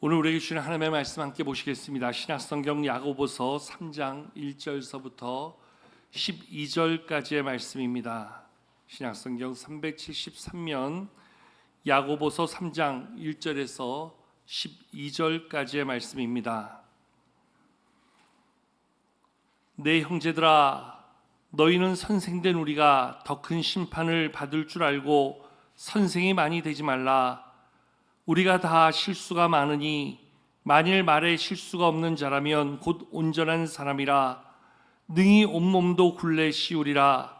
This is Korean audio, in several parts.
오늘 우리에게 주시는 하나님의 말씀 함께 보시겠습니다. 신약성경 야고보서 3장 1절서부터 12절까지의 말씀입니다. 신약성경 373면 야고보서 3장 1절에서 12절까지의 말씀입니다. 내 형제들아, 너희는 선생된 우리가 더 큰 심판을 받을 줄 알고 선생이 많이 되지 말라. 우리가 다 실수가 많으니 만일 말에 실수가 없는 자라면 곧 온전한 사람이라 능히 온몸도 굴레 씌우리라.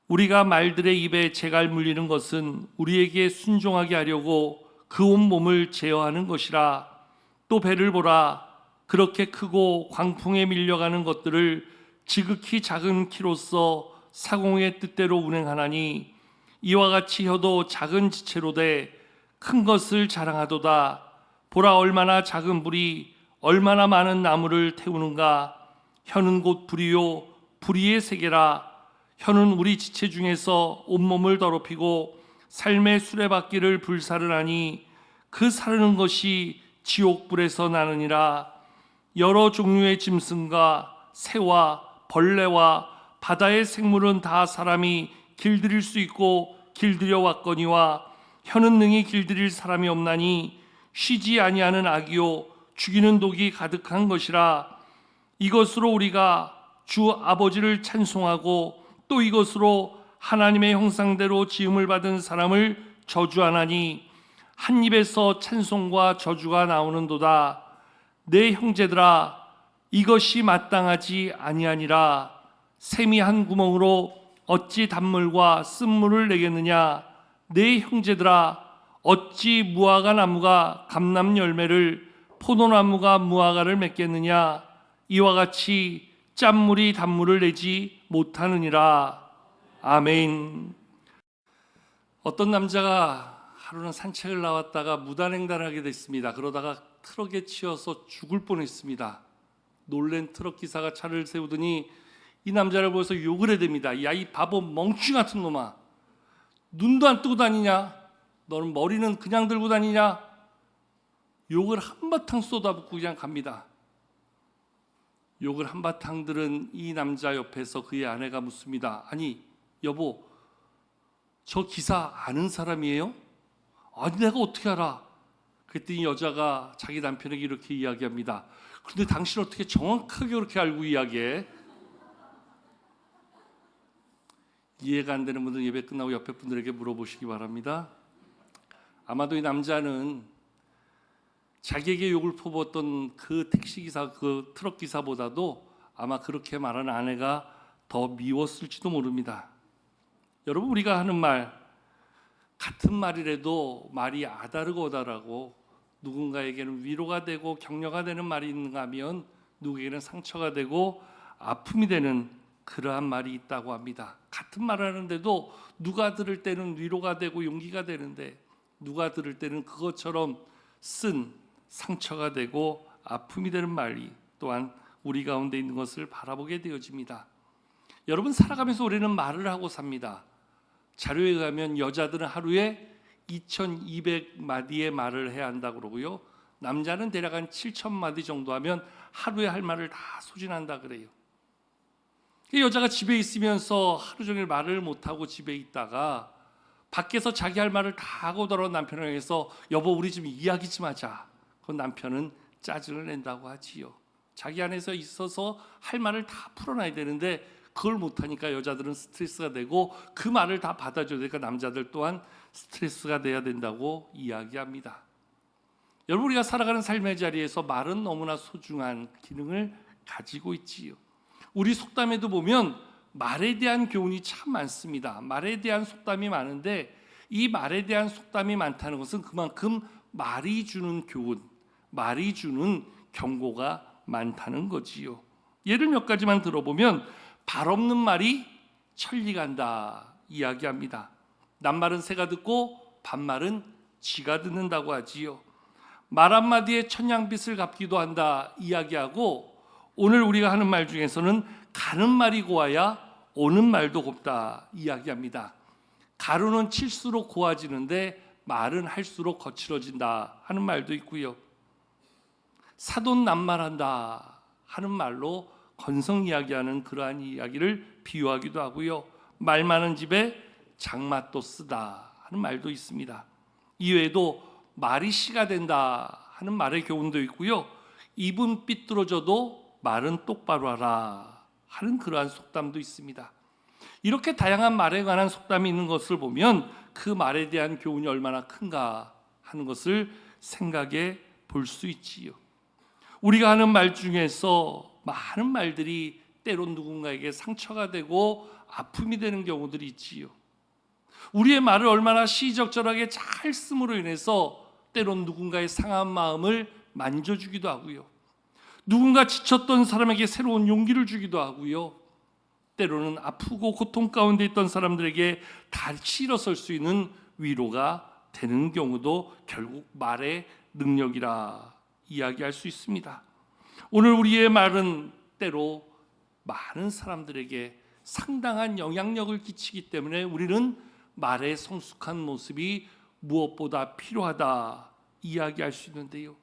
우리가 말들의 입에 재갈 물리는 것은 우리에게 순종하게 하려고 그 온몸을 제어하는 것이라. 또 배를 보라. 그렇게 크고 광풍에 밀려가는 것들을 지극히 작은 키로서 사공의 뜻대로 운행하나니 이와 같이 혀도 작은 지체로 돼 큰 것을 자랑하도다. 보라, 얼마나 작은 불이 얼마나 많은 나무를 태우는가. 혀는 곧 불이요 불의의 세계라. 혀는 우리 지체 중에서 온몸을 더럽히고 삶의 수레바퀴를 불사르나니 그 사르는 것이 지옥불에서 나느니라. 여러 종류의 짐승과 새와 벌레와 바다의 생물은 다 사람이 길들일 수 있고 길들여 왔거니와 혀는 능히 길들일 사람이 없나니 쉬지 아니하는 악이요 죽이는 독이 가득한 것이라. 이것으로 우리가 주 아버지를 찬송하고 또 이것으로 하나님의 형상대로 지음을 받은 사람을 저주하나니 한 입에서 찬송과 저주가 나오는도다. 내 형제들아, 이것이 마땅하지 아니하니라. 샘이 한 구멍으로 어찌 단물과 쓴물을 내겠느냐. 내 형제들아, 어찌 무화과 나무가 감람 열매를 포도나무가 무화과를 맺겠느냐. 이와 같이 짠물이 단물을 내지 못하느니라. 아멘. 어떤 남자가 하루는 산책을 나왔다가 무단횡단하게 됐습니다. 그러다가 트럭에 치여서 죽을 뻔했습니다. 놀란 트럭 기사가 차를 세우더니 이 남자를 보면서 욕을 해댑니다. 야, 이 바보 멍충 같은 놈아, 눈도 안 뜨고 다니냐? 너는 머리는 그냥 들고 다니냐? 욕을 한바탕 쏟아붓고 그냥 갑니다. 욕을 한바탕 들은 이 남자 옆에서 그의 아내가 묻습니다. 아니, 여보, 저 기사 아는 사람이에요? 아니, 내가 어떻게 알아? 그랬더니 여자가 자기 남편에게 이렇게 이야기합니다. 그런데 당신 어떻게 정확하게 그렇게 알고 이야기해? 이해가 안 되는 분들은 예배 끝나고 옆에 분들에게 물어보시기 바랍니다. 아마도 이 남자는 자기에게 욕을 퍼부었던 그 택시기사, 그 트럭기사보다도 아마 그렇게 말하는 아내가 더 미웠을지도 모릅니다. 여러분, 우리가 하는 말, 같은 말이라도 말이 아다르고 어다르고 누군가에게는 위로가 되고 격려가 되는 말이 있는가 하면 누구에게는 상처가 되고 아픔이 되는 그러한 말이 있다고 합니다. 같은 말을 하는데도 누가 들을 때는 위로가 되고 용기가 되는데 누가 들을 때는 그것처럼 쓴 상처가 되고 아픔이 되는 말이 또한 우리 가운데 있는 것을 바라보게 되어집니다. 여러분, 살아가면서 우리는 말을 하고 삽니다. 자료에 의하면 여자들은 하루에 2200마디의 말을 해야 한다고 그러고요. 남자는 대략 한 7000마디 정도 하면 하루에 할 말을 다 소진한다 그래요. 여자가 집에 있으면서 하루 종일 말을 못하고 집에 있다가 밖에서 자기 할 말을 다 하고 돌아온 남편을 향해서 여보, 우리 좀 이야기 좀 하자. 그럼 남편은 짜증을 낸다고 하지요. 자기 안에서 있어서 할 말을 다 풀어놔야 되는데 그걸 못하니까 여자들은 스트레스가 되고 그 말을 다 받아줘야 되니까 남자들 또한 스트레스가 돼야 된다고 이야기합니다. 여러분, 우리가 살아가는 삶의 자리에서 말은 너무나 소중한 기능을 가지고 있지요. 우리 속담에도 보면 말에 대한 교훈이 참 많습니다. 말에 대한 속담이 많은데 이 말에 대한 속담이 많다는 것은 그만큼 말이 주는 교훈, 말이 주는 경고가 많다는 거지요. 예를 몇 가지만 들어보면 발 없는 말이 천리 간다 이야기합니다. 낱말은 새가 듣고 반말은 쥐가 듣는다고 하지요. 말 한마디에 천냥빚을 갚기도 한다 이야기하고, 오늘 우리가 하는 말 중에서는 가는 말이 고와야 오는 말도 곱다 이야기합니다. 가루는 칠수록 고와지는데 말은 할수록 거칠어진다 하는 말도 있고요. 사돈난말한다 하는 말로 건성 이야기하는 그러한 이야기를 비유하기도 하고요. 말 많은 집에 장맛도 쓰다 하는 말도 있습니다. 이외에도 말이 씨가 된다 하는 말의 교훈도 있고요. 입은 삐뚤어져도 말은 똑바로 하라 하는 그러한 속담도 있습니다. 이렇게 다양한 말에 관한 속담이 있는 것을 보면 그 말에 대한 교훈이 얼마나 큰가 하는 것을 생각해 볼 수 있지요. 우리가 하는 말 중에서 많은 말들이 때론 누군가에게 상처가 되고 아픔이 되는 경우들이 있지요. 우리의 말을 얼마나 시적절하게 잘 씀으로 인해서 때론 누군가의 상한 마음을 만져주기도 하고요. 누군가 지쳤던 사람에게 새로운 용기를 주기도 하고요. 때로는 아프고 고통 가운데 있던 사람들에게 다시 일어설 수 있는 위로가 되는 경우도 결국 말의 능력이라 이야기할 수 있습니다. 오늘 우리의 말은 때로 많은 사람들에게 상당한 영향력을 끼치기 때문에 우리는 말의 성숙한 모습이 무엇보다 필요하다 이야기할 수 있는데요.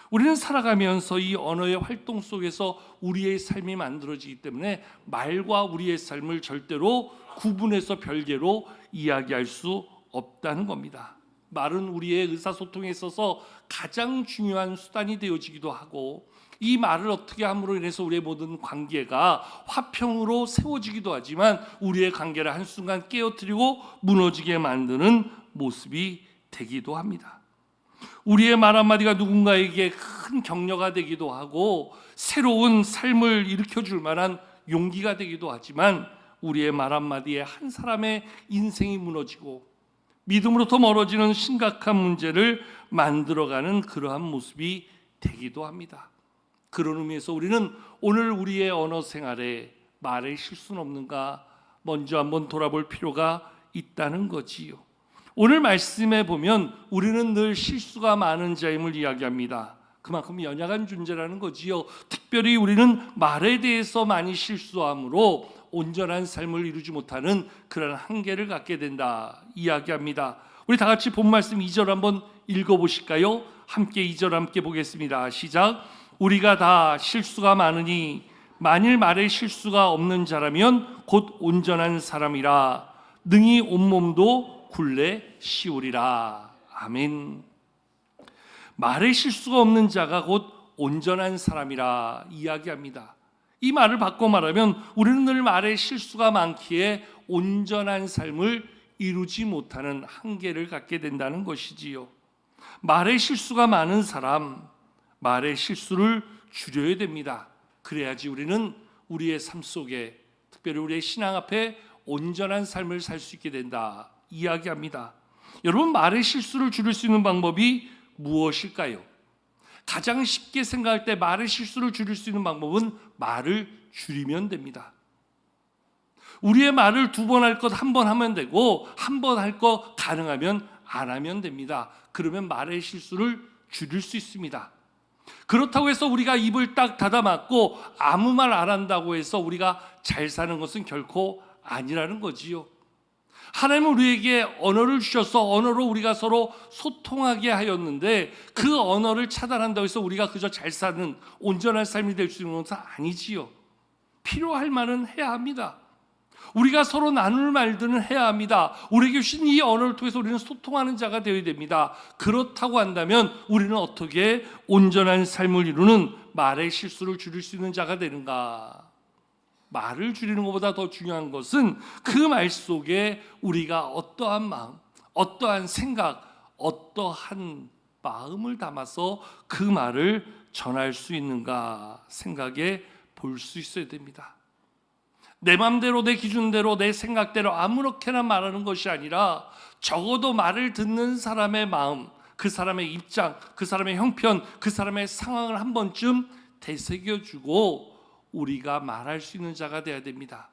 우리는 살아가면서 이 언어의 활동 속에서 우리의 삶이 만들어지기 때문에 말과 우리의 삶을 절대로 구분해서 별개로 이야기할 수 없다는 겁니다. 말은 우리의 의사소통에 있어서 가장 중요한 수단이 되어지기도 하고, 이 말을 어떻게 함으로 인해서 우리의 모든 관계가 화평으로 세워지기도 하지만 우리의 관계를 한순간 깨어뜨리고 무너지게 만드는 모습이 되기도 합니다. 우리의 말 한마디가 누군가에게 큰 격려가 되기도 하고 새로운 삶을 일으켜줄 만한 용기가 되기도 하지만 우리의 말 한마디에 한 사람의 인생이 무너지고 믿음으로부터 멀어지는 심각한 문제를 만들어가는 그러한 모습이 되기도 합니다. 그런 의미에서 우리는 오늘 우리의 언어 생활에 말의 실수는 없는가 먼저 한번 돌아볼 필요가 있다는 거지요. 오늘 말씀에 보면 우리는 늘 실수가 많은 자임을 이야기합니다. 그만큼 연약한 존재라는 거지요. 특별히 우리는 말에 대해서 많이 실수함으로 온전한 삶을 이루지 못하는 그런 한계를 갖게 된다 이야기합니다. 우리 다 같이 본 말씀 2절 한번 읽어보실까요? 함께 2절 함께 보겠습니다. 시작. 우리가 다 실수가 많으니 만일 말에 실수가 없는 자라면 곧 온전한 사람이라 능히 온몸도 굴레 씌우리라. 아멘. 말에 실수가 없는 자가 곧 온전한 사람이라 이야기합니다. 이 말을 바꿔 말하면 우리는 늘 말에 실수가 많기에 온전한 삶을 이루지 못하는 한계를 갖게 된다는 것이지요. 말에 실수가 많은 사람, 말의 실수를 줄여야 됩니다. 그래야지 우리는 우리의 삶 속에 특별히 우리의 신앙 앞에 온전한 삶을 살 수 있게 된다 이야기합니다. 여러분, 말의 실수를 줄일 수 있는 방법이 무엇일까요? 가장 쉽게 생각할 때 말의 실수를 줄일 수 있는 방법은 말을 줄이면 됩니다. 우리의 말을 2번 할 것 1번 하면 되고 1번 할 것 가능하면 안 하면 됩니다. 그러면 말의 실수를 줄일 수 있습니다. 그렇다고 해서 우리가 입을 딱 닫아 막고 아무 말 안 한다고 해서 우리가 잘 사는 것은 결코 아니라는 거지요. 하나님은 우리에게 언어를 주셔서 언어로 우리가 서로 소통하게 하였는데 그 언어를 차단한다고 해서 우리가 그저 잘 사는 온전한 삶이 될 수 있는 것은 아니지요. 필요할 말은 해야 합니다. 우리가 서로 나눌 말들은 해야 합니다. 우리에게 주신 이 언어를 통해서 우리는 소통하는 자가 되어야 됩니다. 그렇다고 한다면 우리는 어떻게 온전한 삶을 이루는 말의 실수를 줄일 수 있는 자가 되는가? 말을 줄이는 것보다 더 중요한 것은 그 말 속에 우리가 어떠한 마음, 어떠한 생각, 어떠한 마음을 담아서 그 말을 전할 수 있는가 생각해 볼 수 있어야 됩니다. 내 마음대로 내 기준대로 내 생각대로 아무렇게나 말하는 것이 아니라 적어도 말을 듣는 사람의 마음, 그 사람의 입장, 그 사람의 형편, 그 사람의 상황을 한 번쯤 되새겨주고 우리가 말할 수 있는 자가 되어야 됩니다.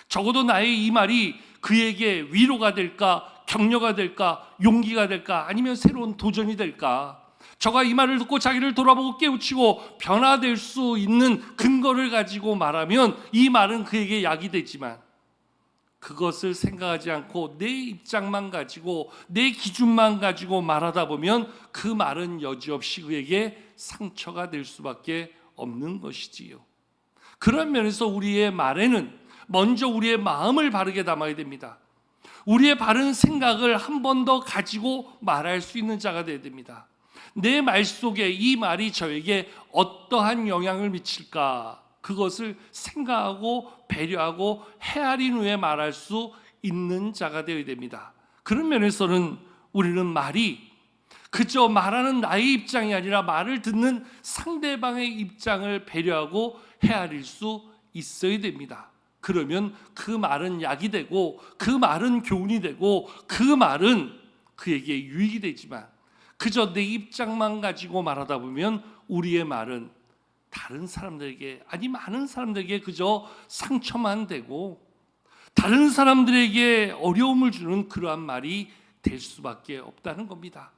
적어도 나의 이 말이 그에게 위로가 될까, 격려가 될까, 용기가 될까, 아니면 새로운 도전이 될까. 저가 이 말을 듣고 자기를 돌아보고 깨우치고 변화될 수 있는 근거를 가지고 말하면 이 말은 그에게 약이 되지만 그것을 생각하지 않고 내 입장만 가지고 내 기준만 가지고 말하다 보면 그 말은 여지없이 그에게 상처가 될 수밖에 없는 것이지요. 그런 면에서 우리의 말에는 먼저 우리의 마음을 바르게 담아야 됩니다. 우리의 바른 생각을 한 번 더 가지고 말할 수 있는 자가 되어야 됩니다. 내 말 속에 이 말이 저에게 어떠한 영향을 미칠까, 그것을 생각하고 배려하고 헤아린 후에 말할 수 있는 자가 되어야 됩니다. 그런 면에서는 우리는 말이 그저 말하는 나의 입장이 아니라 말을 듣는 상대방의 입장을 배려하고 헤아릴 수 있어야 됩니다. 그러면 그 말은 약이 되고 그 말은 교훈이 되고 그 말은 그에게 유익이 되지만 그저 내 입장만 가지고 말하다 보면 우리의 말은 다른 사람들에게, 아니 많은 사람들에게 그저 상처만 되고 다른 사람들에게 어려움을 주는 그러한 말이 될 수밖에 없다는 겁니다.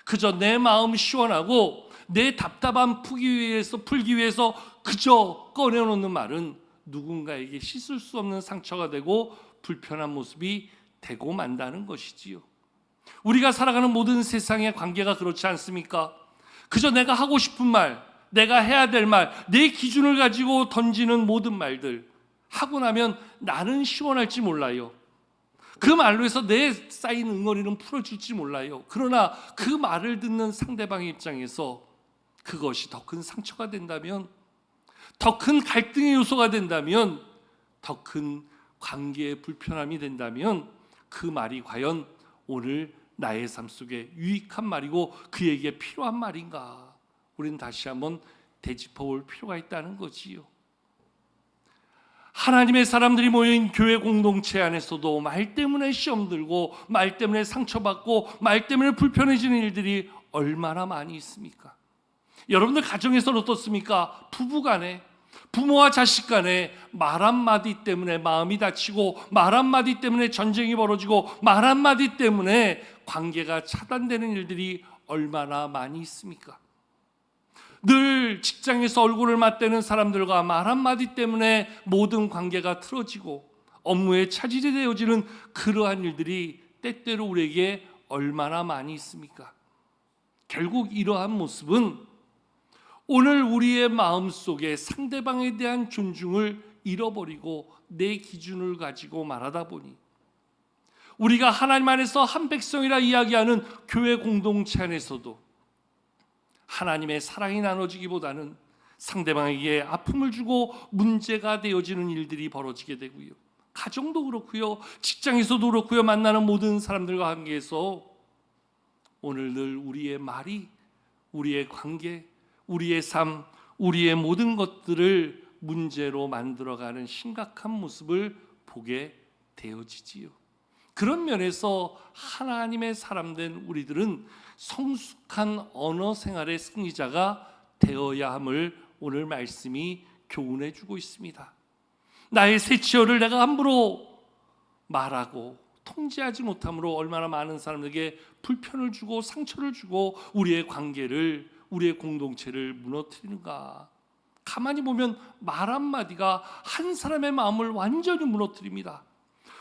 그저 내 마음 시원하고 내 답답함 풀기 위해서 그저 꺼내놓는 말은 누군가에게 씻을 수 없는 상처가 되고 불편한 모습이 되고 만다는 것이지요. 우리가 살아가는 모든 세상의 관계가 그렇지 않습니까? 그저 내가 하고 싶은 말, 내가 해야 될 말, 내 기준을 가지고 던지는 모든 말들 하고 나면 나는 시원할지 몰라요. 그 말로 해서 내 쌓인 응어리는 풀어질지 몰라요. 그러나 그 말을 듣는 상대방의 입장에서 그것이 더 큰 상처가 된다면, 더 큰 갈등의 요소가 된다면, 더 큰 관계의 불편함이 된다면 그 말이 과연 오늘 나의 삶 속에 유익한 말이고 그에게 필요한 말인가? 우리는 다시 한번 되짚어 볼 필요가 있다는 거지요. 하나님의 사람들이 모인 교회 공동체 안에서도 말 때문에 시험 들고 말 때문에 상처받고 말 때문에 불편해지는 일들이 얼마나 많이 있습니까? 여러분들 가정에서는 어떻습니까? 부부간에, 부모와 자식 간에 말 한마디 때문에 마음이 다치고 말 한마디 때문에 전쟁이 벌어지고 말 한마디 때문에 관계가 차단되는 일들이 얼마나 많이 있습니까? 늘 직장에서 얼굴을 맞대는 사람들과 말 한마디 때문에 모든 관계가 틀어지고 업무에 차질이 되어지는 그러한 일들이 때때로 우리에게 얼마나 많이 있습니까? 결국 이러한 모습은 오늘 우리의 마음속에 상대방에 대한 존중을 잃어버리고 내 기준을 가지고 말하다 보니 우리가 하나님 안에서 한 백성이라 이야기하는 교회 공동체 안에서도 하나님의 사랑이 나눠지기보다는 상대방에게 아픔을 주고 문제가 되어지는 일들이 벌어지게 되고요. 가정도 그렇고요. 직장에서도 그렇고요. 만나는 모든 사람들과 관계에서 오늘 늘 우리의 말이, 우리의 관계, 우리의 삶, 우리의 모든 것들을 문제로 만들어가는 심각한 모습을 보게 되어지지요. 그런 면에서 하나님의 사람 된 우리들은 성숙한 언어 생활의 승리자가 되어야 함을 오늘 말씀이 교훈해 주고 있습니다. 나의 새치어를 내가 함부로 말하고 통제하지 못함으로 얼마나 많은 사람들에게 불편을 주고 상처를 주고 우리의 관계를, 우리의 공동체를 무너뜨리는가. 가만히 보면 말 한마디가 한 사람의 마음을 완전히 무너뜨립니다.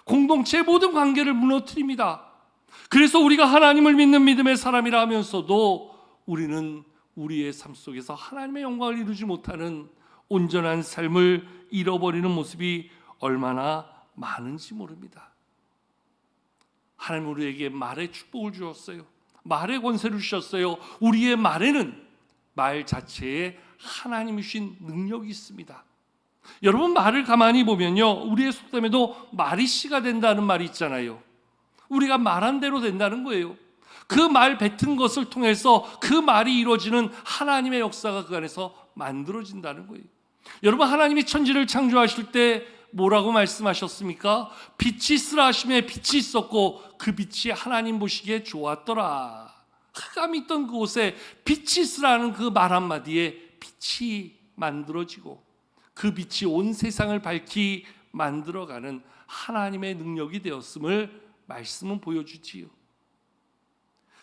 공동체의 모든 관계를 무너뜨립니다. 그래서 우리가 하나님을 믿는 믿음의 사람이라 하면서도 우리는 우리의 삶 속에서 하나님의 영광을 이루지 못하는 온전한 삶을 잃어버리는 모습이 얼마나 많은지 모릅니다. 하나님 우리에게 말의 축복을 주었어요. 말의 권세를 주셨어요. 우리의 말에는 말 자체에 하나님이 주신 능력이 있습니다. 여러분 말을 가만히 보면요, 우리의 속담에도 말이 씨가 된다는 말이 있잖아요. 우리가 말한 대로 된다는 거예요. 그 말 뱉은 것을 통해서 그 말이 이루어지는 하나님의 역사가 그 안에서 만들어진다는 거예요. 여러분 하나님이 천지를 창조하실 때 뭐라고 말씀하셨습니까? 빛이 있으라 하심에 빛이 있었고 그 빛이 하나님 보시기에 좋았더라. 흑암이 있던 그곳에 빛이 있으라는 그 말 한마디에 빛이 만들어지고 그 빛이 온 세상을 밝히 만들어가는 하나님의 능력이 되었음을 말씀은 보여주지요.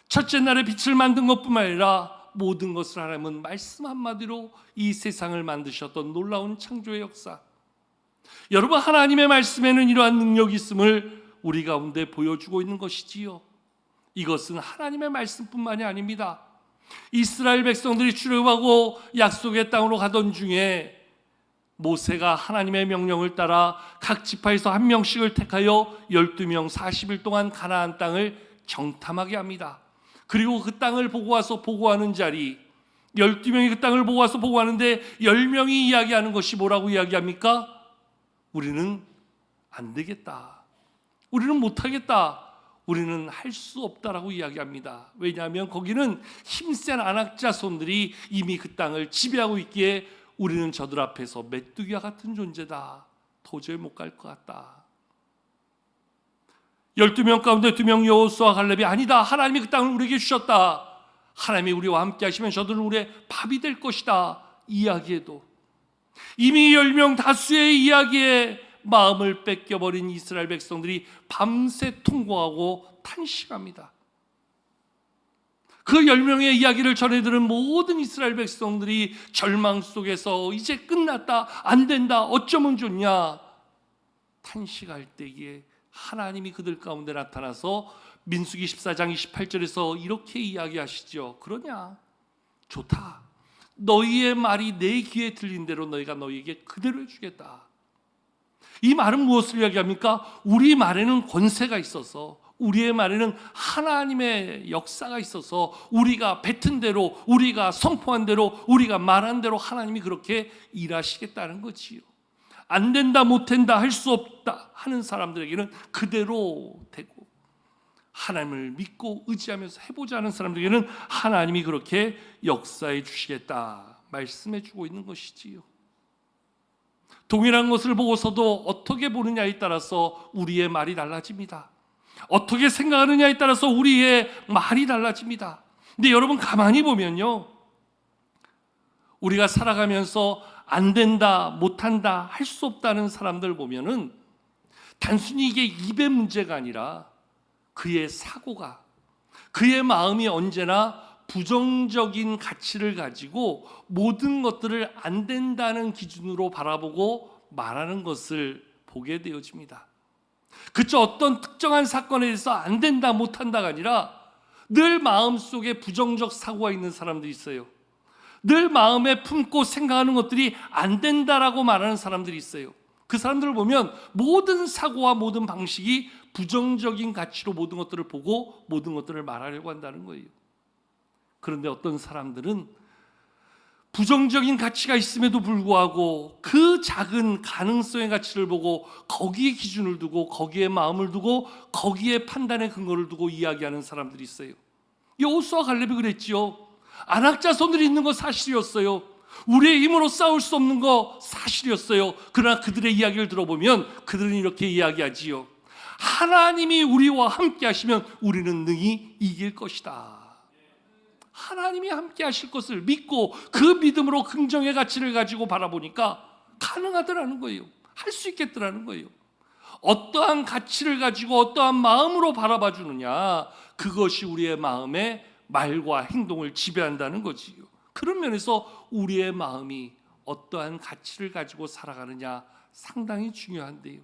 첫째 날에 빛을 만든 것뿐만 아니라 모든 것을 하나님은 말씀 한마디로 이 세상을 만드셨던 놀라운 창조의 역사. 여러분, 하나님의 말씀에는 이러한 능력이 있음을 우리 가운데 보여주고 있는 것이지요. 이것은 하나님의 말씀뿐만이 아닙니다. 이스라엘 백성들이 출애굽하고 약속의 땅으로 가던 중에 모세가 하나님의 명령을 따라 각 지파에서 한 명씩을 택하여 12명 40일 동안 가나안 땅을 정탐하게 합니다. 그리고 그 땅을 보고 와서 보고하는 자리, 12명이 그 땅을 보고 와서 보고하는데 10명이 이야기하는 것이 뭐라고 이야기합니까? 우리는 안 되겠다, 우리는 못하겠다, 우리는 할 수 없다라고 이야기합니다. 왜냐하면 거기는 힘센 안악 자손들이 이미 그 땅을 지배하고 있기에 우리는 저들 앞에서 메뚜기와 같은 존재다, 도저히 못 갈 것 같다. 12명 가운데 2명 여호수아 갈렙이 아니다, 하나님이 그 땅을 우리에게 주셨다, 하나님이 우리와 함께 하시면 저들은 우리의 밥이 될 것이다 이야기해도 이미 10명 다수의 이야기에 마음을 뺏겨버린 이스라엘 백성들이 밤새 통곡하고 탄식합니다. 그 10명의 이야기를 전해들은 모든 이스라엘 백성들이 절망 속에서 이제 끝났다, 안 된다, 어쩌면 좋냐 탄식할 때에 하나님이 그들 가운데 나타나서 민수기 14장 28절에서 이렇게 이야기하시죠. 그러냐, 좋다, 너희의 말이 내 귀에 들린 대로 너희가 너희에게 그대로 해주겠다. 이 말은 무엇을 이야기합니까? 우리 말에는 권세가 있어서, 우리의 말에는 하나님의 역사가 있어서 우리가 뱉은 대로, 우리가 선포한 대로, 우리가 말한 대로 하나님이 그렇게 일하시겠다는 거지요. 안 된다, 못 된다, 할 수 없다 하는 사람들에게는 그대로 되고, 하나님을 믿고 의지하면서 해보자 하는 사람들에게는 하나님이 그렇게 역사해 주시겠다 말씀해 주고 있는 것이지요. 동일한 것을 보고서도 어떻게 보느냐에 따라서 우리의 말이 달라집니다. 어떻게 생각하느냐에 따라서 우리의 말이 달라집니다. 근데 여러분, 가만히 보면요, 우리가 살아가면서 안 된다, 못한다, 할 수 없다는 사람들 보면은 단순히 이게 입의 문제가 아니라 그의 사고가, 그의 마음이 언제나 부정적인 가치를 가지고 모든 것들을 안 된다는 기준으로 바라보고 말하는 것을 보게 되어집니다. 그저 어떤 특정한 사건에 대해서 안 된다, 못한다가 아니라 늘 마음속에 부정적 사고가 있는 사람들이 있어요. 늘 마음에 품고 생각하는 것들이 안 된다라고 말하는 사람들이 있어요. 그 사람들을 보면 모든 사고와 모든 방식이 부정적인 가치로 모든 것들을 보고 모든 것들을 말하려고 한다는 거예요. 그런데 어떤 사람들은 부정적인 가치가 있음에도 불구하고 그 작은 가능성의 가치를 보고 거기에 기준을 두고 거기에 마음을 두고 거기에 판단의 근거를 두고 이야기하는 사람들이 있어요. 여호수아 갈렙이 그랬지요. 안악자손들이 있는 거 사실이었어요. 우리의 힘으로 싸울 수 없는 거 사실이었어요. 그러나 그들의 이야기를 들어보면 그들은 이렇게 이야기하지요. 하나님이 우리와 함께 하시면 우리는 능히 이길 것이다. 하나님이 함께 하실 것을 믿고 그 믿음으로 긍정의 가치를 가지고 바라보니까 가능하더라는 거예요. 할 수 있겠더라는 거예요. 어떠한 가치를 가지고 어떠한 마음으로 바라봐 주느냐, 그것이 우리의 마음의 말과 행동을 지배한다는 거지요. 그런 면에서 우리의 마음이 어떠한 가치를 가지고 살아가느냐 상당히 중요한데요.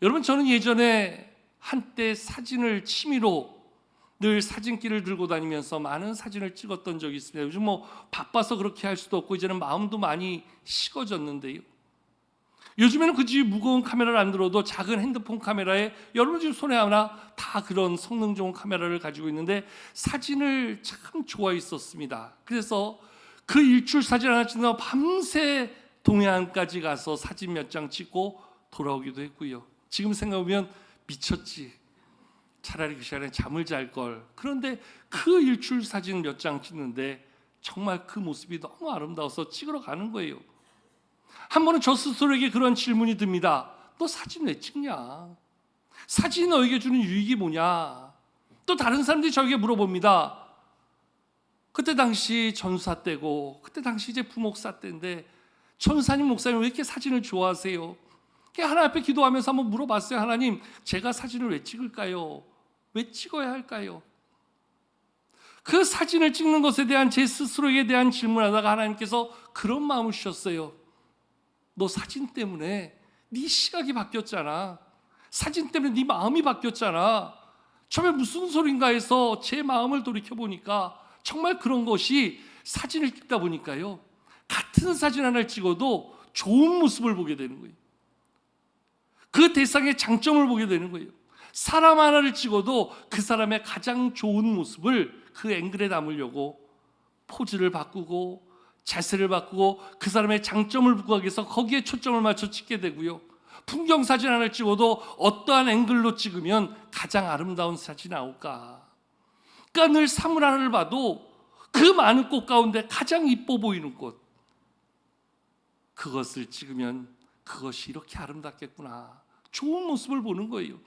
여러분, 저는 예전에 한때 사진을 취미로 늘 사진기를 들고 다니면서 많은 사진을 찍었던 적이 있습니다. 요즘 바빠서 그렇게 할 수도 없고 이제는 마음도 많이 식어졌는데요. 요즘에는 그지 무거운 카메라를 안 들어도 작은 핸드폰 카메라에, 여러분 지금 손에 하나 다 그런 성능 좋은 카메라를 가지고 있는데 사진을 참 좋아했었습니다. 그래서 그 일출 사진 하나 찍는다고 밤새 동해안까지 가서 사진 몇 장 찍고 돌아오기도 했고요. 지금 생각해보면 미쳤지, 차라리 그 시간에 잠을 잘 걸. 그런데 그 일출 사진 몇 장 찍는데 정말 그 모습이 너무 아름다워서 찍으러 가는 거예요. 한 번은 저 스스로에게 그런 질문이 듭니다. 너 사진 왜 찍냐? 사진이 너에게 주는 유익이 뭐냐? 또 다른 사람들이 저에게 물어봅니다. 그때 당시 전사 때고 그때 당시 이제 부목사 때인데 전사님, 목사님 왜 이렇게 사진을 좋아하세요? 하나님 앞에 기도하면서 한번 물어봤어요. 하나님, 제가 사진을 왜 찍을까요? 왜 찍어야 할까요? 그 사진을 찍는 것에 대한 제 스스로에 대한 질문하다가 하나님께서 그런 마음을 주셨어요. 너 사진 때문에 네 시각이 바뀌었잖아. 사진 때문에 네 마음이 바뀌었잖아. 처음에 무슨 소린가 해서 제 마음을 돌이켜보니까 정말 그런 것이 사진을 찍다 보니까요, 같은 사진 하나를 찍어도 좋은 모습을 보게 되는 거예요. 그 대상의 장점을 보게 되는 거예요. 사람 하나를 찍어도 그 사람의 가장 좋은 모습을 그 앵글에 담으려고 포즈를 바꾸고 자세를 바꾸고 그 사람의 장점을 부각하기 위해서 거기에 초점을 맞춰 찍게 되고요. 풍경 사진 하나를 찍어도 어떠한 앵글로 찍으면 가장 아름다운 사진이 나올까. 그러니까 늘 사물 하나를 봐도 그 많은 꽃 가운데 가장 이뻐 보이는 꽃, 그것을 찍으면 그것이 이렇게 아름답겠구나, 좋은 모습을 보는 거예요.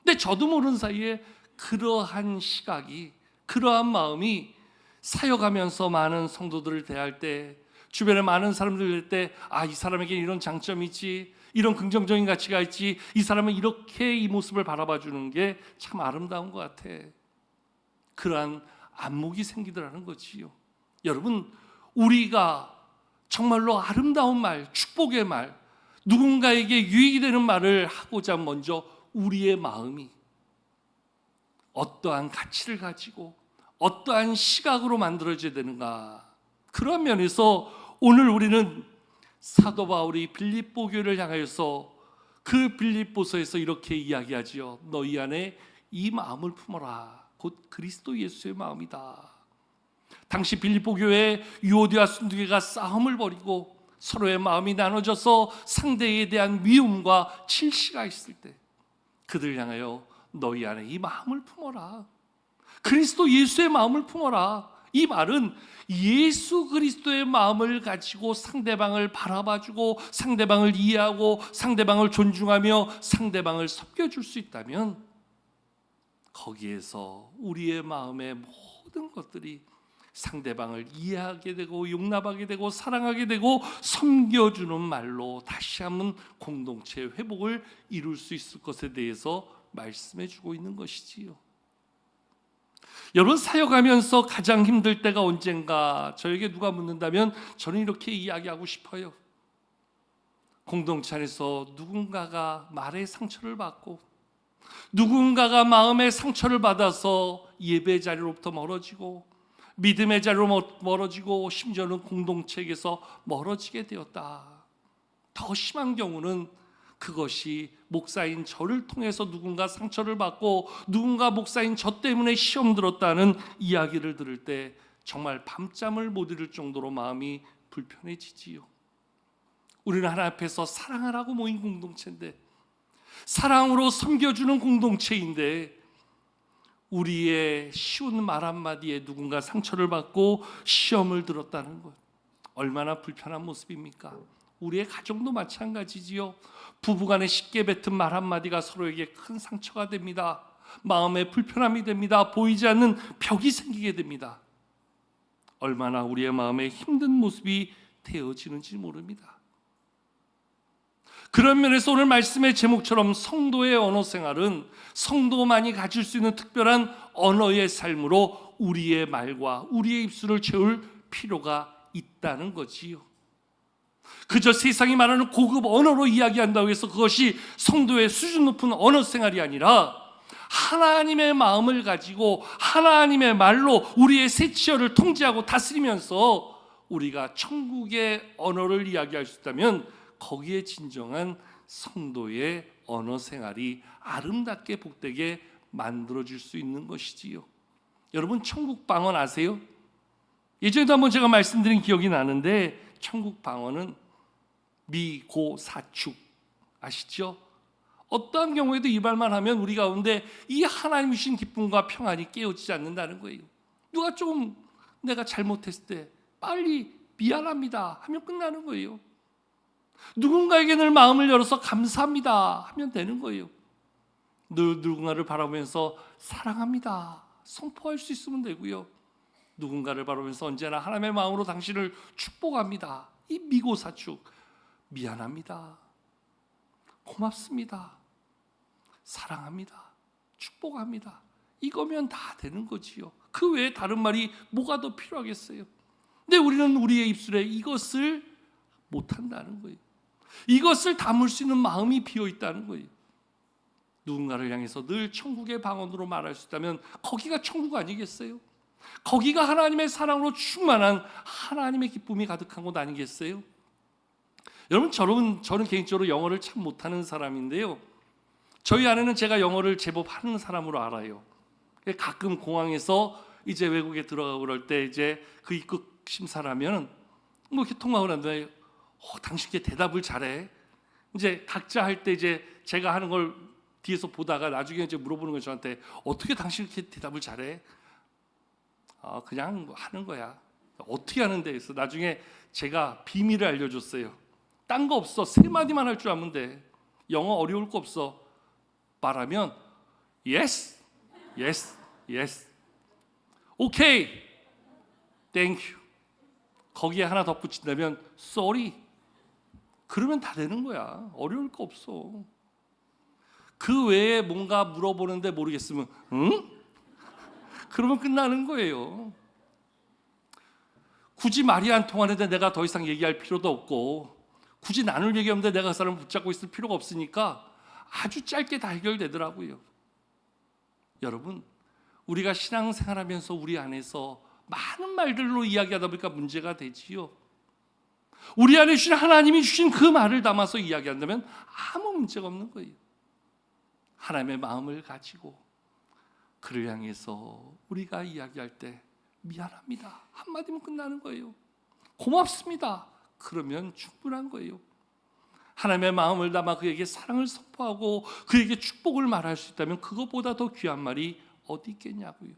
근데 저도 모르는 사이에 그러한 시각이, 그러한 마음이 사역하면서 많은 성도들을 대할 때, 주변에 많은 사람들을 대할 때, 이 사람에게 이런 장점이 있지, 이런 긍정적인 가치가 있지, 이 사람은 이렇게 이 모습을 바라봐 주는 게 참 아름다운 것 같아. 그러한 안목이 생기더라는 거지요. 여러분, 우리가 정말로 아름다운 말, 축복의 말, 누군가에게 유익이 되는 말을 하고자 먼저 우리의 마음이 어떠한 가치를 가지고 어떠한 시각으로 만들어져야 되는가. 그런 면에서 오늘 우리는 사도 바울이 빌립보 교회를 향하여서 그 빌립보서에서 이렇게 이야기하지요. 너희 안에 이 마음을 품어라. 곧 그리스도 예수의 마음이다. 당시 빌립보 교회에 유오디아 순두개가 싸움을 벌이고 서로의 마음이 나눠져서 상대에 대한 미움과 질시가 있을 때 그들 향하여 너희 안에 이 마음을 품어라. 그리스도 예수의 마음을 품어라. 이 말은 예수 그리스도의 마음을 가지고 상대방을 바라봐주고 상대방을 이해하고 상대방을 존중하며 상대방을 섬겨줄 수 있다면 거기에서 우리의 마음의 모든 것들이 상대방을 이해하게 되고 용납하게 되고 사랑하게 되고 섬겨주는 말로 다시 한번 공동체의 회복을 이룰 수 있을 것에 대해서 말씀해 주고 있는 것이지요. 여러분, 사역하면서 가장 힘들 때가 언젠가 저에게 누가 묻는다면 저는 이렇게 이야기하고 싶어요. 공동체 안에서 누군가가 말의 상처를 받고 누군가가 마음의 상처를 받아서 예배 자리로부터 멀어지고 믿음의 자리로 멀어지고 심지어는 공동체에서 멀어지게 되었다. 더 심한 경우는 그것이 목사인 저를 통해서 누군가 상처를 받고 누군가 목사인 저 때문에 시험 들었다는 이야기를 들을 때 정말 밤잠을 못 이룰 정도로 마음이 불편해지지요. 우리는 하나님 앞에서 사랑하라고 모인 공동체인데, 사랑으로 섬겨주는 공동체인데, 우리의 쉬운 말 한마디에 누군가 상처를 받고 시험을 들었다는 것, 얼마나 불편한 모습입니까? 우리의 가정도 마찬가지지요. 부부간에 쉽게 뱉은 말 한마디가 서로에게 큰 상처가 됩니다. 마음에 불편함이 됩니다. 보이지 않는 벽이 생기게 됩니다. 얼마나 우리의 마음에 힘든 모습이 되어지는지 모릅니다. 그런 면에서 오늘 말씀의 제목처럼 성도의 언어 생활은 성도만이 가질 수 있는 특별한 언어의 삶으로 우리의 말과 우리의 입술을 채울 필요가 있다는 거지요. 그저 세상이 말하는 고급 언어로 이야기한다고 해서 그것이 성도의 수준 높은 언어 생활이 아니라 하나님의 마음을 가지고 하나님의 말로 우리의 세치어를 통제하고 다스리면서 우리가 천국의 언어를 이야기할 수 있다면 거기에 진정한 성도의 언어 생활이 아름답게 복되게 만들어질 수 있는 것이지요. 여러분, 천국 방언 아세요? 예전에도 한번 제가 말씀드린 기억이 나는데, 천국 방언은 미고사축 아시죠? 어떠한 경우에도 이 말만 하면 우리 가운데 이 하나님 주신 기쁨과 평안이 깨어지지 않는다는 거예요. 누가 좀 내가 잘못했을 때 빨리 미안합니다 하면 끝나는 거예요. 누군가에게 늘 마음을 열어서 감사합니다 하면 되는 거예요. 늘 누군가를 바라보면서 사랑합니다 선포할 수 있으면 되고요. 누군가를 바라보면서 언제나 하나님의 마음으로 당신을 축복합니다, 이 미고사축, 미안합니다, 고맙습니다, 사랑합니다, 축복합니다, 이거면 다 되는 거지요. 그 외에 다른 말이 뭐가 더 필요하겠어요? 근데 우리는 우리의 입술에 이것을 못한다는 거예요. 이것을 담을 수 있는 마음이 비어 있다는 거예요. 누군가를 향해서 늘 천국의 방언으로 말할 수 있다면 거기가 천국 아니겠어요? 거기가 하나님의 사랑으로 충만한 하나님의 기쁨이 가득한 곳 아니겠어요? 여러분, 저는 개인적으로 영어를 참 못하는 사람인데요, 저희 아내는 제가 영어를 제법 하는 사람으로 알아요. 가끔 공항에서 이제 외국에 들어가고 그럴 때 이제 그 입국 심사라면 뭐 이렇게 통화를 하는데 당신 이렇게 대답을 잘해. 이제 각자 할 때 이제 제가 하는 걸 뒤에서 보다가 나중에 이제 물어보는 거예요, 저한테. 어떻게 당신 이렇게 대답을 잘해? 그냥 뭐 하는 거야. 어떻게 하는데? 그래서 나중에 제가 비밀을 알려줬어요. 딴 거 없어. 3마디만 할 줄 아면 돼. 영어 어려울 거 없어. 말하면 yes, yes, yes, okay, thank you. 거기에 하나 덧붙인다면 sorry. 그러면 다 되는 거야. 어려울 거 없어. 그 외에 뭔가 물어보는데 모르겠으면 응? 그러면 끝나는 거예요. 굳이 말이 안 통하는데 내가 더 이상 얘기할 필요도 없고, 굳이 나눌 얘기 없는데 내가 그 사람을 붙잡고 있을 필요가 없으니까 아주 짧게 다 해결되더라고요. 여러분, 우리가 신앙생활하면서 우리 안에서 많은 말들로 이야기하다 보니까 문제가 되지요. 우리 안에 주신 하나님이 주신 그 말을 담아서 이야기한다면 아무 문제가 없는 거예요. 하나님의 마음을 가지고 그를 향해서 우리가 이야기할 때 미안합니다, 한마디면 끝나는 거예요. 고맙습니다, 그러면 충분한 거예요. 하나님의 마음을 담아 그에게 사랑을 선포하고 그에게 축복을 말할 수 있다면 그것보다 더 귀한 말이 어디 있겠냐고요.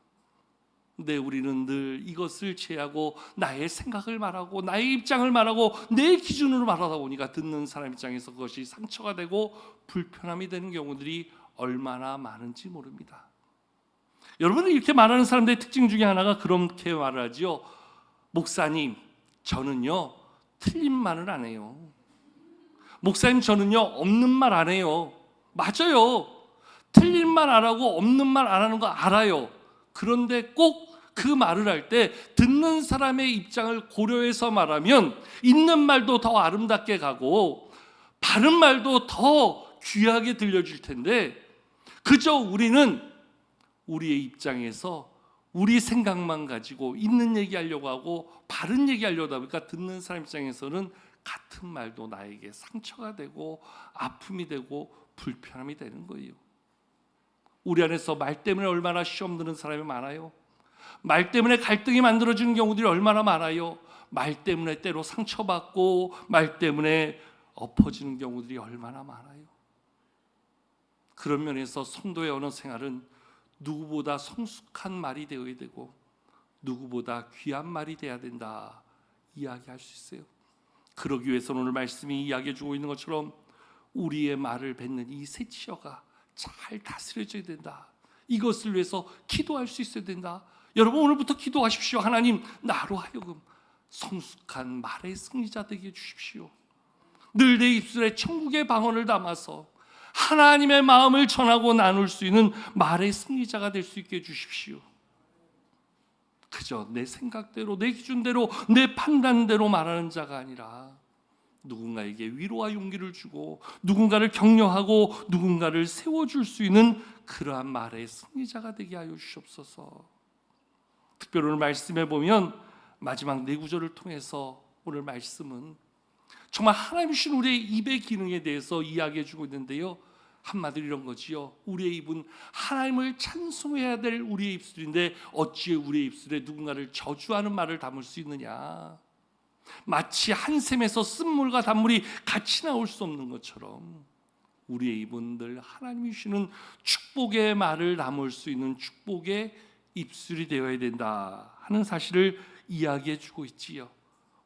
근데 우리는 늘 이것을 제하고 나의 생각을 말하고 나의 입장을 말하고 내 기준으로 말하다 보니까 듣는 사람 입장에서 그것이 상처가 되고 불편함이 되는 경우들이 얼마나 많은지 모릅니다. 여러분은 이렇게 말하는 사람들의 특징 중에 하나가 그렇게 말을 하지요. 목사님, 저는요 틀린 말을 안 해요. 목사님, 저는요 없는 말 안 해요. 맞아요. 틀린 말 안 하고 없는 말 안 하는 거 알아요. 그런데 꼭 그 말을 할 때 듣는 사람의 입장을 고려해서 말하면 있는 말도 더 아름답게 가고 바른 말도 더 귀하게 들려질 텐데, 그저 우리는 우리의 입장에서 우리 생각만 가지고 있는 얘기하려고 하고 바른 얘기하려다 보니까 듣는 사람 입장에서는 같은 말도 나에게 상처가 되고 아픔이 되고 불편함이 되는 거예요. 우리 안에서 말 때문에 얼마나 시험 드는 사람이 많아요. 말 때문에 갈등이 만들어지는 경우들이 얼마나 많아요. 말 때문에 때로 상처받고 말 때문에 엎어지는 경우들이 얼마나 많아요. 그런 면에서 성도의 언어 생활은 누구보다 성숙한 말이 되어야 되고 누구보다 귀한 말이 돼야 된다 이야기할 수 있어요. 그러기 위해서는 오늘 말씀이 이야기해 주고 있는 것처럼 우리의 말을 뱉는 이 새치어가 잘 다스려져야 된다. 이것을 위해서 기도할 수 있어야 된다. 여러분, 오늘부터 기도하십시오. 하나님, 나로 하여금 성숙한 말의 승리자 되게 해주십시오. 늘 내 입술에 천국의 방언을 담아서 하나님의 마음을 전하고 나눌 수 있는 말의 승리자가 될 수 있게 해주십시오. 그저 내 생각대로, 내 기준대로, 내 판단대로 말하는 자가 아니라 누군가에게 위로와 용기를 주고 누군가를 격려하고 누군가를 세워줄 수 있는 그러한 말의 승리자가 되게 하여 주시옵소서. 특별히 오늘 말씀에 보면 마지막 4구절을 통해서 오늘 말씀은 정말 하나님 주신 우리의 입의 기능에 대해서 이야기해 주고 있는데요, 한마디로 이런 거지요. 우리의 입은 하나님을 찬송해야 될 우리의 입술인데 어찌 우리의 입술에 누군가를 저주하는 말을 담을 수 있느냐. 마치 한 샘에서 쓴물과 단물이 같이 나올 수 없는 것처럼 우리의 입은 늘 하나님이 주시는 축복의 말을 담을 수 있는 축복의 입술이 되어야 된다 하는 사실을 이야기해 주고 있지요.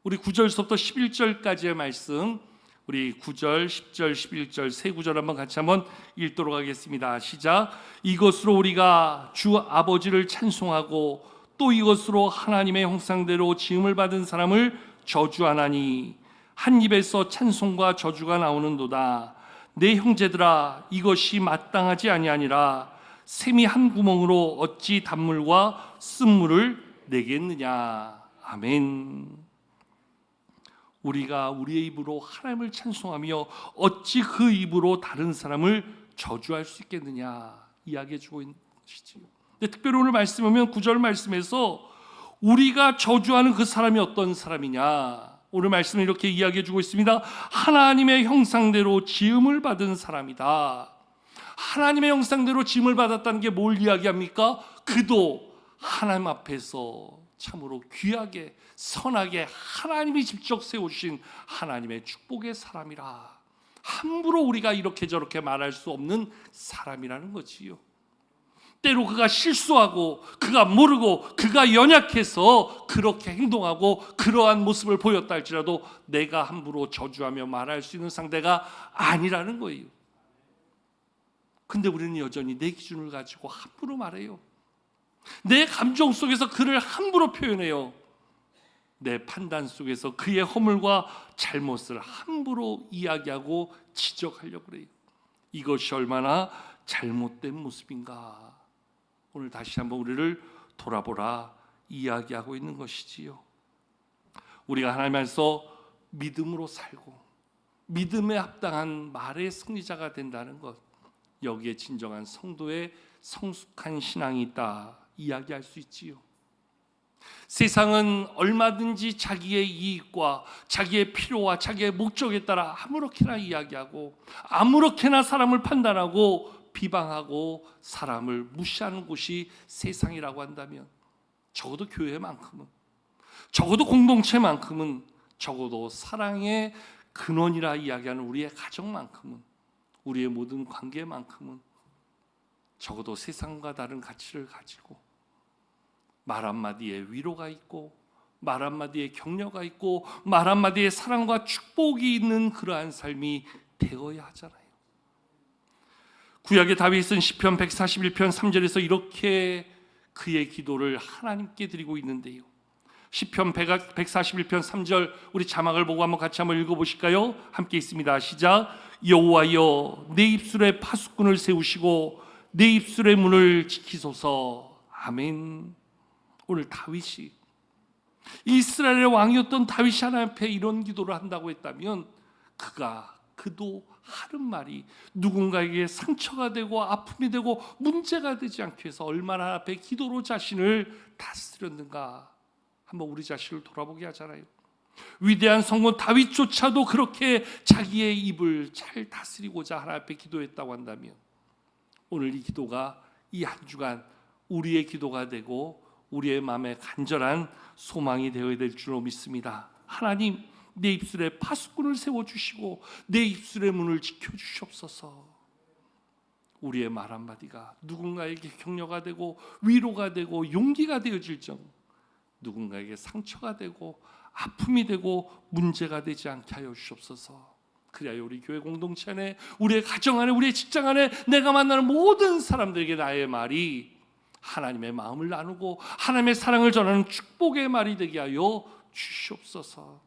우리 9절부터 11절까지의 말씀, 우리 9절, 10절, 11절 세 구절 같이 한번 읽도록 하겠습니다. 시작. 이것으로 우리가 주 아버지를 찬송하고 또 이것으로 하나님의 형상대로 지음을 받은 사람을 저주하나니 한 입에서 찬송과 저주가 나오는도다. 내 형제들아, 이것이 마땅하지 아니하니라. 샘이 한 구멍으로 어찌 단물과 쓴물을 내겠느냐. 아멘. 우리가 우리의 입으로 하나님을 찬송하며 어찌 그 입으로 다른 사람을 저주할 수 있겠느냐 이야기해 주고 있는 것이지요. 근데 특별히 오늘 말씀 보면 9절 말씀에서 우리가 저주하는 그 사람이 어떤 사람이냐, 오늘 말씀은 이렇게 이야기해 주고 있습니다. 하나님의 형상대로 지음을 받은 사람이다. 하나님의 형상대로 지음을 받았다는 게 뭘 이야기합니까? 그도 하나님 앞에서 참으로 귀하게 선하게 하나님이 직접 세우신 하나님의 축복의 사람이라. 함부로 우리가 이렇게 저렇게 말할 수 없는 사람이라는 거지요. 때로 그가 실수하고 그가 모르고 그가 연약해서 그렇게 행동하고 그러한 모습을 보였다 할지라도 내가 함부로 저주하며 말할 수 있는 상대가 아니라는 거예요. 근데 우리는 여전히 내 기준을 가지고 함부로 말해요. 내 감정 속에서 그를 함부로 표현해요. 내 판단 속에서 그의 허물과 잘못을 함부로 이야기하고 지적하려고 그래요. 이것이 얼마나 잘못된 모습인가. 오늘 다시 한번 우리를 돌아보라 이야기하고 있는 것이지요. 우리가 하나님 안에서 믿음으로 살고 믿음에 합당한 말의 승리자가 된다는 것, 여기에 진정한 성도의 성숙한 신앙이 있다 이야기할 수 있지요. 세상은 얼마든지 자기의 이익과 자기의 필요와 자기의 목적에 따라 아무렇게나 이야기하고 아무렇게나 사람을 판단하고 비방하고 사람을 무시하는 곳이 세상이라고 한다면, 적어도 교회만큼은, 적어도 공동체만큼은, 적어도 사랑의 근원이라 이야기하는 우리의 가정만큼은, 우리의 모든 관계만큼은 적어도 세상과 다른 가치를 가지고 말 한마디에 위로가 있고 말 한마디에 격려가 있고 말 한마디에 사랑과 축복이 있는 그러한 삶이 되어야 하잖아요. 구약의 다윗은 시편 141편 3절에서 이렇게 그의 기도를 하나님께 드리고 있는데요. 시편 141편 3절 우리 자막을 보고 같이 한번 읽어보실까요? 함께 있습니다. 시작. 여호와여 내 입술에 파수꾼을 세우시고 내 입술의 문을 지키소서. 아멘. 오늘 다윗이, 이스라엘의 왕이었던 다윗이 하나님 앞에 이런 기도를 한다고 했다면 그도 하는 말이 누군가에게 상처가 되고 아픔이 되고 문제가 되지 않기 위해서 얼마나 하나님 앞에 기도로 자신을 다스렸는가 한번 우리 자신을 돌아보게 하잖아요. 위대한 성공 다윗조차도 그렇게 자기의 입을 잘 다스리고자 하나님 앞에 기도했다고 한다면, 오늘 이 기도가 이 한 주간 우리의 기도가 되고 우리의 마음에 간절한 소망이 되어야 될 줄로 믿습니다. 하나님, 내 입술에 파수꾼을 세워주시고 내 입술의 문을 지켜주시옵소서. 우리의 말 한마디가 누군가에게 격려가 되고 위로가 되고 용기가 되어질 정, 누군가에게 상처가 되고 아픔이 되고 문제가 되지 않게 하여 주시옵소서. 그래야 우리 교회 공동체 안에, 우리의 가정 안에, 우리의 직장 안에, 내가 만나는 모든 사람들에게 나의 말이 하나님의 마음을 나누고 하나님의 사랑을 전하는 축복의 말이 되게 하여 주시옵소서.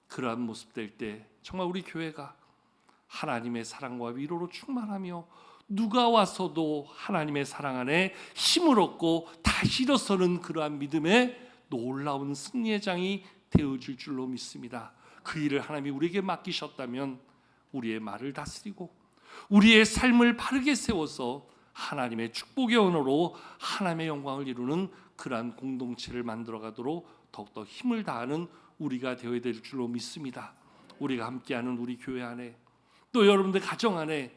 그러한 모습 될 때 정말 우리 교회가 하나님의 사랑과 위로로 충만하며 누가 와서도 하나님의 사랑 안에 힘을 얻고 다시 일어서는 그러한 믿음의 놀라운 승리의 장이 되어질 줄로 믿습니다. 그 일을 하나님이 우리에게 맡기셨다면 우리의 말을 다스리고 우리의 삶을 바르게 세워서 하나님의 축복의 언어로 하나님의 영광을 이루는 그러한 공동체를 만들어가도록 더욱더 힘을 다하는 우리가 되어야 될 줄로 믿습니다. 우리가 함께하는 우리 교회 안에, 또 여러분들 가정 안에,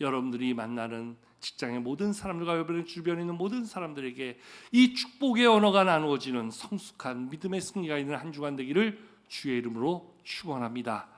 여러분들이 만나는 직장의 모든 사람들과 여러분의 주변에 있는 모든 사람들에게 이 축복의 언어가 나누어지는 성숙한 믿음의 승리가 있는 한 주간 되기를 주의 이름으로 축원합니다.